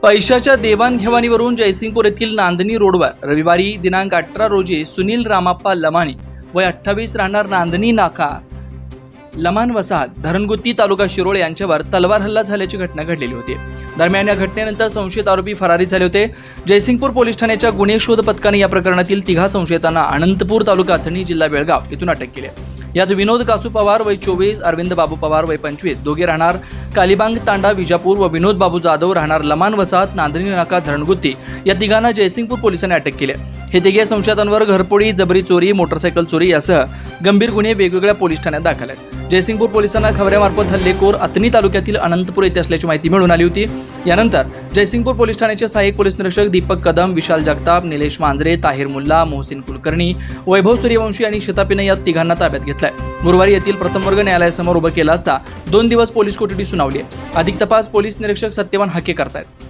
पैशाच्या देवाणघेवाणीवरून जयसिंगपूर येथील नांदणी रोडवर रविवारी दिनांक 18 रोजी सुनील रामाप्पा लमानी वय 28 राहणार नांदणी नाका लमान वसाहत धरणगुत्ती तालुका शिरोळ यांच्यावर तलवार हल्ला झाल्याची घटना घडलेली होती। दरम्यान या घटनेनंतर संशयित आरोपी फरारी झाले होते। जयसिंगपूर पोलीस ठाण्याच्या गुन्हे शोध पथकाने या प्रकरणातील तिघा संशयितांना अनंतपूर तालुका अथणी जिल्हा बेळगाव येथून अटक केली। यात विनोद कासू पवार वय 24, अरविंद बाबू पवार वय 25 दोघे राहणार कालीबांग तांडा विजापूर व विनोद बाबू जाधव राहणार लमान वसाहत नांदणी नाका धरणगुत्ती या तिघांना जयसिंगपूर पोलिसांनी अटक केली। हे तिघे संशयितांवर घरफोडी, जबरी चोरी, मोटरसायकल चोरी यासह गंभीर गुन्हे वेगवेगळ्या पोलीस ठाण्यात दाखल आहेत। जयसिंगपूर पोलिसांना खबऱ्यामार्फत हल्लेखोर अथणी तालुक्यातील अनंतपूर येथे असल्याची माहिती मिळून आली होती। यानंतर जयसिंगपूर पोलीस ठाण्याचे सहाय्यक पोलीस निरीक्षक दीपक कदम, विशाल जगताप, निलेश मांजरे, ताहिर मुल्ला, मोहसिन कुलकर्णी, वैभव सूर्यवंशी आणि शतापीने या तिघांना ताब्यात घेतलाय। गुरुवारी येथील प्रथम वर्ग न्यायालयासमोर उभं केलं असता 2 दिवस पोलीस कोठडी सुनावली आहे। अधिक तपास पोलीस निरीक्षक सत्यवान हाके करतायत।